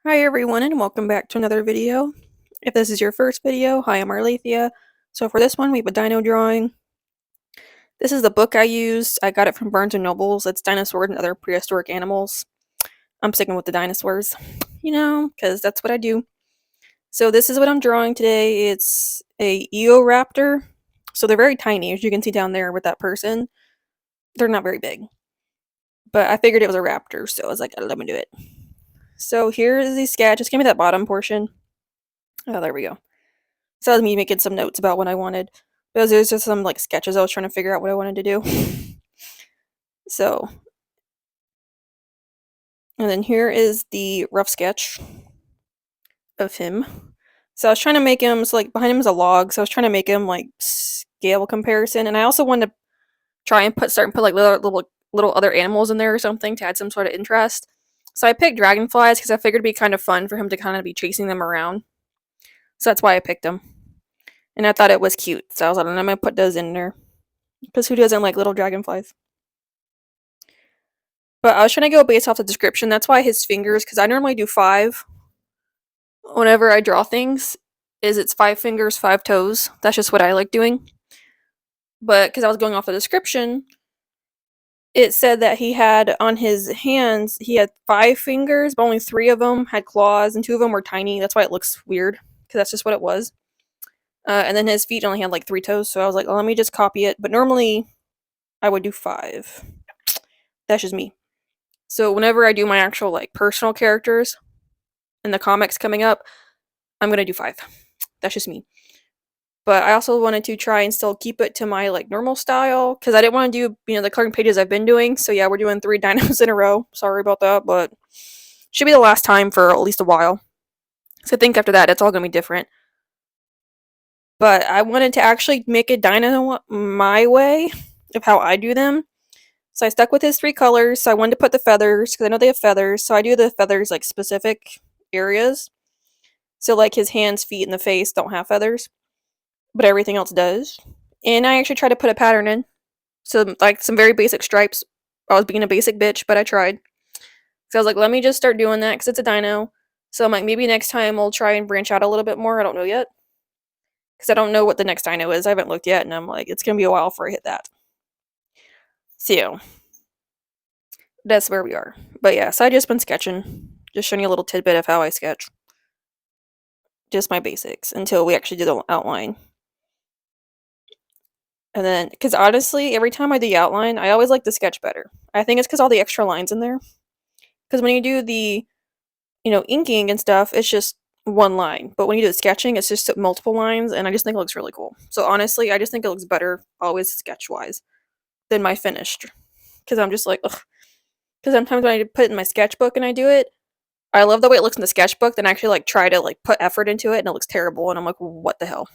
Hi everyone and welcome back to another video. If this is your first video, hi, I'm Arlethea. So for this one we have a dino drawing. This is the book I used. I got it from Barnes & Nobles. It's Dinosaurs and Other Prehistoric Animals. I'm sticking with the dinosaurs, because that's what I do. So this is what I'm drawing today. It's a Eoraptor. So they're very tiny, as you can see down there with that person. They're not very big. But I figured it was a raptor, so I was like, let me do it. So here is the sketch. Just give me that bottom portion. Oh, there we go. So that was me making some notes about what I wanted. Because there's just some like sketches I was trying to figure out what I wanted to do. So, and then here is the rough sketch of him. So I was trying to make him, so like behind him is a log, so I was trying to make him like scale comparison. And I also wanted to try and start and put like little other animals in there or something to add some sort of interest. So I picked dragonflies because I figured it'd be kind of fun for him to kind of be chasing them around. So that's why I picked them. And I thought it was cute, so I was like, I'm gonna put those in there. Because who doesn't like little dragonflies? But I was trying to go based off the description. That's why his fingers, because I normally do 5 whenever I draw things, it's 5 fingers, 5 toes. That's just what I like doing. But because I was going off the description, it said that he had on his hands, he had 5 fingers, but only 3 of them had claws, and 2 of them were tiny. That's why it looks weird, because that's just what it was. And then his feet only had like 3 toes, so I was like, well, let me just copy it. But normally, I would do 5. That's just me. So whenever I do my actual like personal characters in the comics coming up, I'm gonna do 5. That's just me. But I also wanted to try and still keep it to my like normal style because I didn't want to do the coloring pages I've been doing. So yeah, we're doing 3 dinos in a row. Sorry about that, but should be the last time for at least a while. So I think after that, it's all gonna be different. But I wanted to actually make a dino my way of how I do them. So I stuck with his 3 colors. So I wanted to put the feathers because I know they have feathers. So I do the feathers like specific areas. So like his hands, feet, and the face don't have feathers, but everything else does. And I actually tried to put a pattern in. So like some very basic stripes. I was being a basic bitch, but I tried. So I was like, let me just start doing that because it's a dino. So I'm like, maybe next time we'll try and branch out a little bit more. I don't know yet. Because I don't know what the next dino is. I haven't looked yet, and I'm like, it's going to be a while before I hit that. So that's where we are. But yeah, so I just been sketching. Just showing you a little tidbit of how I sketch. Just my basics until we actually do the outline. And then, because honestly, every time I do the outline, I always like the sketch better. I think it's because all the extra lines in there. Because when you do the, inking and stuff, it's just one line. But when you do the sketching, it's just multiple lines, and I just think it looks really cool. So honestly, I just think it looks better, always sketch-wise, than my finished. Because I'm just like, ugh. Because sometimes when I put it in my sketchbook and I do it, I love the way it looks in the sketchbook, then I actually try to put effort into it, and it looks terrible, and I'm like, what the hell?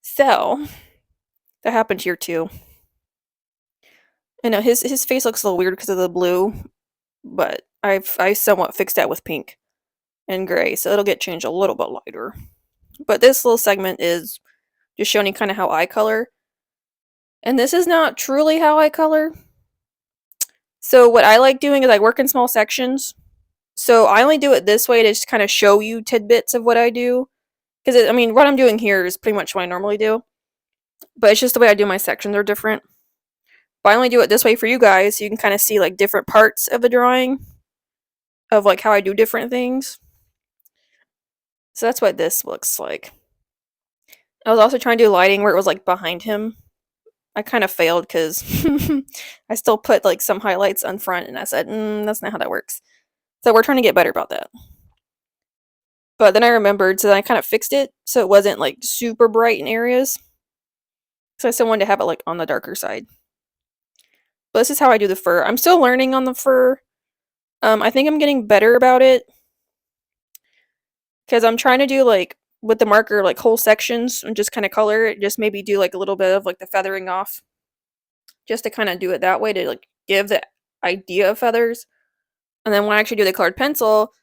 So that happened here too. I know his face looks a little weird because of the blue, but I somewhat fixed that with pink and gray, so it'll get changed a little bit lighter. But this little segment is just showing you kind of how I color. And this is not truly how I color. So what I like doing is I work in small sections. So I only do it this way to just kind of show you tidbits of what I do. Because, what I'm doing here is pretty much what I normally do. But it's just the way I do my sections are different. But I only do it this way for you guys so you can kind of see different parts of the drawing. Of how I do different things. So that's what this looks like. I was also trying to do lighting where it was behind him. I kind of failed because I still put some highlights on front, and I said, that's not how that works. So we're trying to get better about that. But then I remembered, so then I kind of fixed it so it wasn't super bright in areas. So I still wanted to have it on the darker side. But this is how I do the fur. I'm still learning on the fur. I think I'm getting better about it. Because I'm trying to do with the marker whole sections and just kind of color it. Just maybe do a little bit of the feathering off. Just to kind of do it that way to give the idea of feathers. And then when I actually do the colored pencil,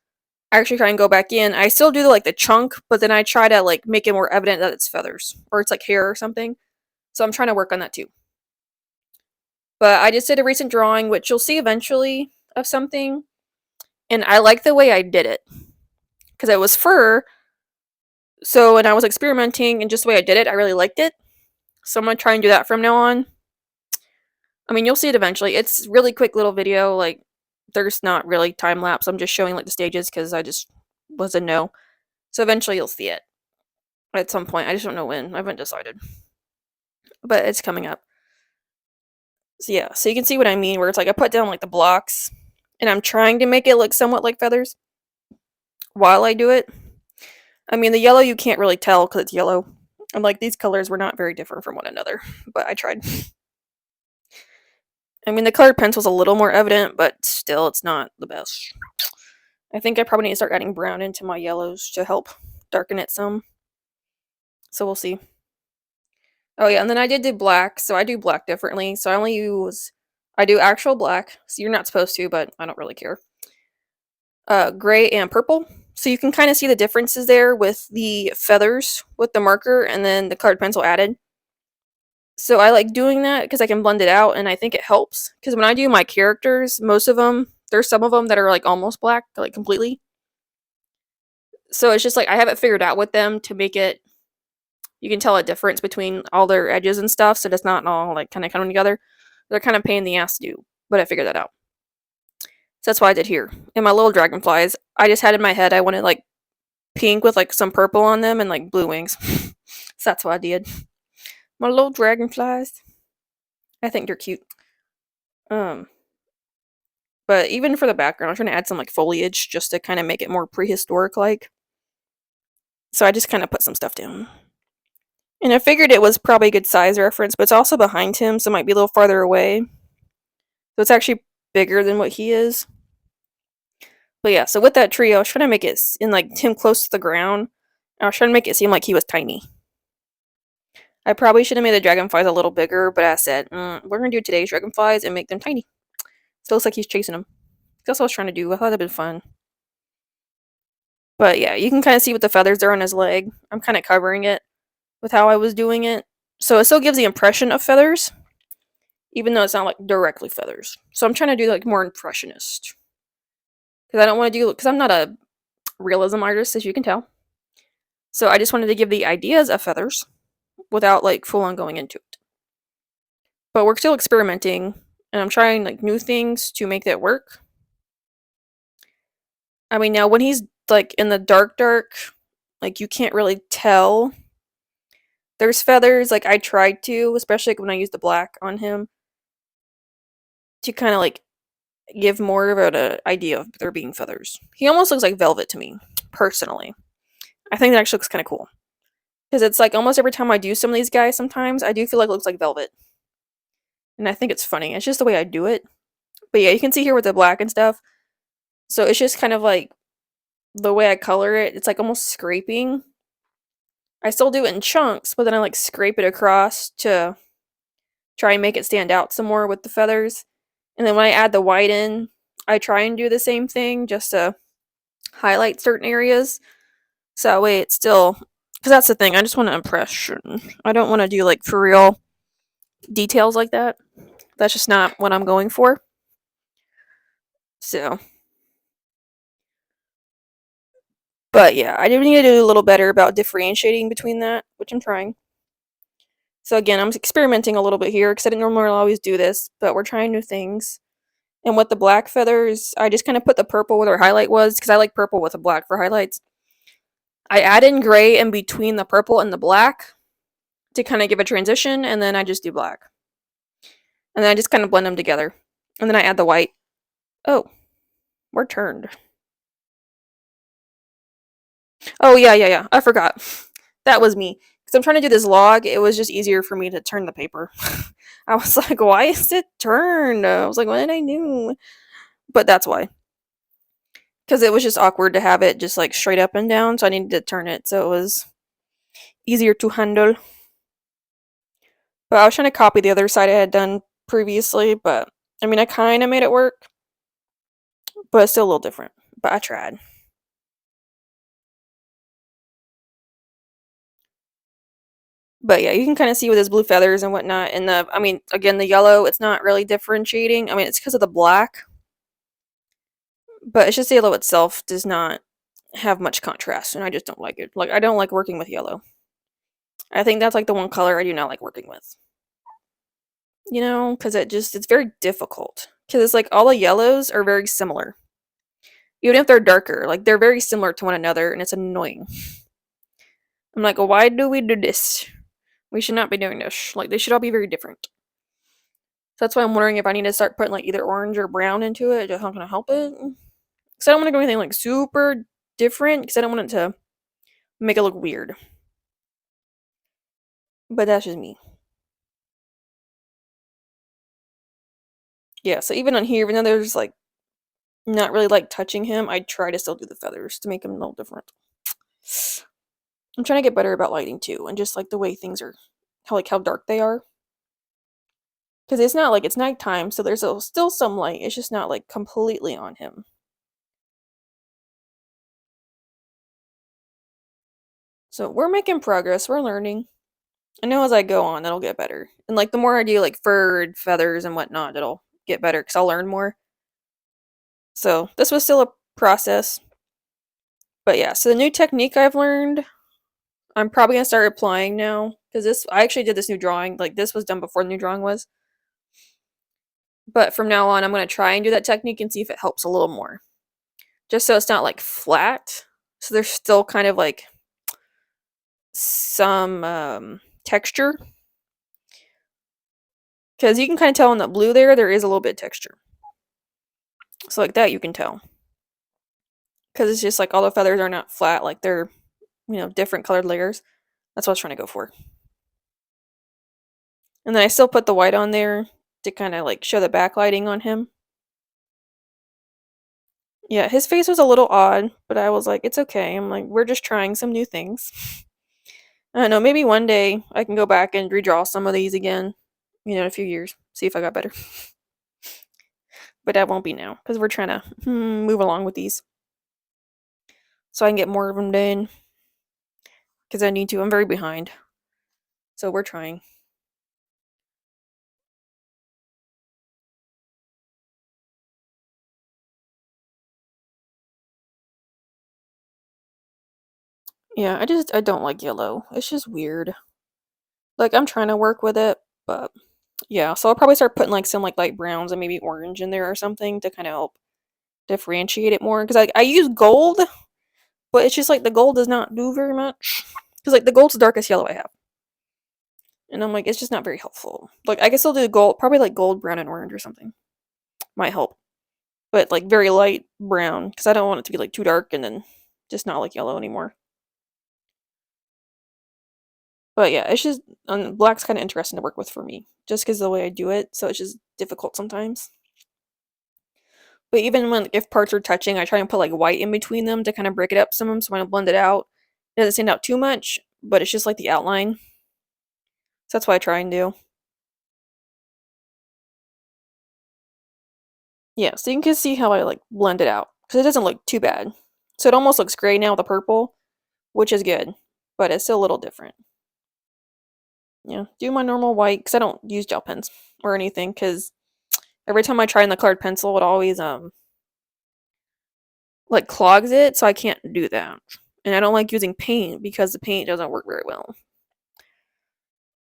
I actually try and go back in. I still do the chunk, but then I try to make it more evident that it's feathers or it's hair or something. So I'm trying to work on that too. But I just did a recent drawing, which you'll see eventually, of something. And I like the way I did it because it was fur. So when I was experimenting and just the way I did it, I really liked it. So I'm gonna try and do that from now on. I mean, you'll see it eventually. It's really quick little video. Like, there's not really time lapse. I'm just showing like the stages because I just was a no. So eventually you'll see it at some point. I just don't know when. I haven't decided, but it's coming up. So yeah, so you can see what I mean. Where it's like I put down like the blocks, and I'm trying to make it look somewhat like feathers while I do it. I mean, the yellow you can't really tell because it's yellow. And like these colors were not very different from one another, but I tried. I mean, the colored pencil's a little more evident, but still, it's not the best. I think I probably need to start adding brown into my yellows to help darken it some. So we'll see. Oh yeah, and then I did do black, so I do black differently. So I do actual black. So you're not supposed to, but I don't really care. Gray and purple. So you can kind of see the differences there with the feathers with the marker and then the colored pencil added. So I like doing that because I can blend it out and I think it helps. Because when I do my characters, most of them, there's some of them that are like almost black, like completely. So it's just like I have it figured out with them to make it, you can tell a difference between all their edges and stuff. So it's not all like kind of coming together. They're kind of pain in the ass to do, but I figured that out. So that's what I did here. And my little dragonflies, I just had in my head I wanted like pink with like some purple on them and like blue wings. So that's what I did. My little dragonflies. I think they're cute. But even for the background, I'm trying to add some like foliage just to kind of make it more prehistoric like. So I just kind of put some stuff down. And I figured it was probably a good size reference, but it's also behind him, so it might be a little farther away. So it's actually bigger than what he is. But yeah, so with that tree, I was trying to make it in like him close to the ground. I was trying to make it seem like he was tiny. I probably should have made the dragonflies a little bigger, but I said, we're going to do today's dragonflies and make them tiny. So it looks like he's chasing them. That's what I was trying to do. I thought that'd been fun. But yeah, you can kind of see what the feathers are on his leg. I'm kind of covering it with how I was doing it. So it still gives the impression of feathers, even though it's not like directly feathers. So I'm trying to do like more impressionist. Because I don't want to do, because I'm not a realism artist, as you can tell. So I just wanted to give the ideas of feathers without like full on going into it. But we're still experimenting, and I'm trying like new things to make that work. I mean, now when he's like in the dark, like you can't really tell there's feathers. Like I tried to, especially like, when I used the black on him, to kind of like give more of an idea of there being feathers. He almost looks like velvet to me, personally. I think that actually looks kind of cool. Because it's like almost every time I do some of these guys, sometimes I do feel like it looks like velvet. And I think it's funny. It's just the way I do it. But yeah, you can see here with the black and stuff. So it's just kind of like the way I color it. It's like almost scraping. I still do it in chunks, but then I like scrape it across to try and make it stand out some more with the feathers. And then when I add the white in, I try and do the same thing just to highlight certain areas. So that way it's still, because that's the thing, I just want to impression. I don't want to do like for real details like that. That's just not what I'm going for. So, but yeah, I do need to do a little better about differentiating between that, which I'm trying. So again, I'm experimenting a little bit here because I didn't normally always do this, but we're trying new things. And with the black feathers, I just kind of put the purple where their highlight was because I like purple with a black for highlights. I add in gray in between the purple and the black to kind of give a transition, and then I just do black. And then I just kind of blend them together. And then I add the white. Oh, we're turned. Oh, yeah. I forgot. That was me. Because I'm trying to do this log, it was just easier for me to turn the paper. I was like, why is it turned? I was like, what did I do? But that's why. Because it was just awkward to have it just like straight up and down, so I needed to turn it so it was easier to handle. But I was trying to copy the other side I had done previously, but I mean, I kind of made it work, but it's still a little different. But I tried. But yeah, you can kind of see with his blue feathers and whatnot. And I mean, again, the yellow, it's not really differentiating. I mean, it's because of the black. But it's just the yellow itself does not have much contrast, and I just don't like it. Like, I don't like working with yellow. I think that's like the one color I do not like working with. You know, because it's very difficult. Because it's like all the yellows are very similar. Even if they're darker, like they're very similar to one another, and it's annoying. I'm like, why do we do this? We should not be doing this. Like, they should all be very different. So that's why I'm wondering if I need to start putting like either orange or brown into it. Just not gonna help it. Because I don't want to go anything like super different. Because I don't want it to make it look weird. But that's just me. Yeah. So even on here, even though there's like not really like touching him, I try to still do the feathers to make him a little different. I'm trying to get better about lighting too, and just like the way things are, how dark they are. Because it's not like it's nighttime, so there's still some light. It's just not like completely on him. So we're making progress. We're learning. I know as I go on, it'll get better. And like the more I do like fur and feathers and whatnot, it'll get better because I'll learn more. So this was still a process. But yeah, so the new technique I've learned, I'm probably gonna start applying now. Because I actually did this new drawing. Like this was done before the new drawing was. But from now on, I'm gonna try and do that technique and see if it helps a little more. Just so it's not like flat. So there's still kind of like some texture. Because you can kind of tell in the blue there is a little bit of texture. So like that you can tell. Because it's just like all the feathers are not flat, like they're, different colored layers. That's what I was trying to go for. And then I still put the white on there to kind of like show the backlighting on him. Yeah, his face was a little odd, but I was like, it's okay. I'm like, we're just trying some new things. I don't know, maybe one day I can go back and redraw some of these again, in a few years, see if I got better. But that won't be now, because we're trying to move along with these. So I can get more of them done. Because I need to. I'm very behind. So we're trying. Yeah, I don't like yellow. It's just weird. Like I'm trying to work with it, but yeah, so I'll probably start putting like some like light browns and maybe orange in there or something to kind of help differentiate it more. Because I use gold, but it's just like the gold does not do very much. Because like the gold's the darkest yellow I have. And I'm like, it's just not very helpful. Like I guess I'll do gold, probably like gold, brown, and orange or something. Might help. But like very light brown, because I don't want it to be like too dark and then just not like yellow anymore. But yeah, it's just black's kind of interesting to work with for me, just because of the way I do it. So it's just difficult sometimes. But even when if parts are touching, I try and put like white in between them to kind of break it up some. So when I blend it out, it doesn't stand out too much, but it's just like the outline. So that's what I try and do. Yeah, so you can see how I like blend it out because it doesn't look too bad. So it almost looks gray now with the purple, which is good, but it's still a little different. Yeah, do my normal white because I don't use gel pens or anything because every time I try in the colored pencil, it always like clogs it, so I can't do that. And I don't like using paint because the paint doesn't work very well.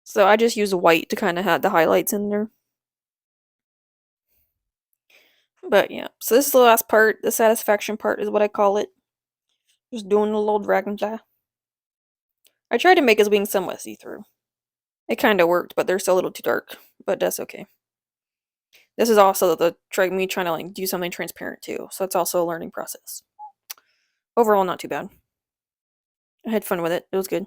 So I just use white to kind of have the highlights in there. But yeah, so this is the last part. The satisfaction part is what I call it. Just doing the little dragonfly. I tried to make his wings somewhat see-through. It kind of worked, but they're still a little too dark. But that's okay. This is also me trying to like do something transparent too. So it's also a learning process. Overall, not too bad. I had fun with it. It was good.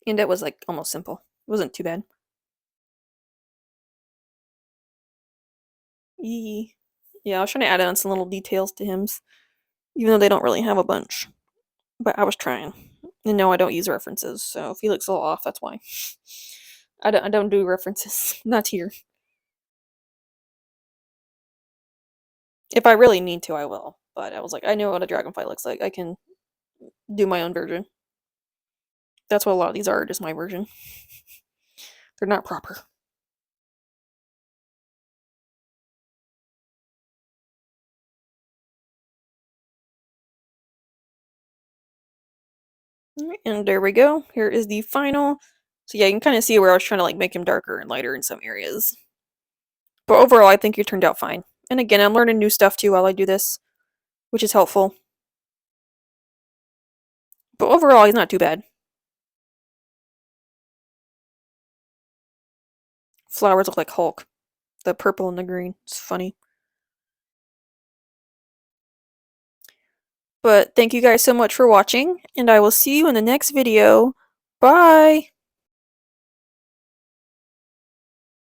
And it was like almost simple. It wasn't too bad. Yee. Yeah, I was trying to add on some little details to him, even though they don't really have a bunch. But I was trying. And no, I don't use references, so if he looks a little off, that's why. I don't do references. Not here. If I really need to, I will. But I was like, I know what a dragonfly looks like. I can do my own version. That's what a lot of these are, just my version. They're not proper. And there we go. Here is the final. So yeah, you can kind of see where I was trying to like make him darker and lighter in some areas. But overall, I think you turned out fine. And again, I'm learning new stuff too while I do this, which is helpful. But overall, he's not too bad. Flowers look like Hulk. The purple and the green. It's funny. But thank you guys so much for watching, and I will see you in the next video. Bye!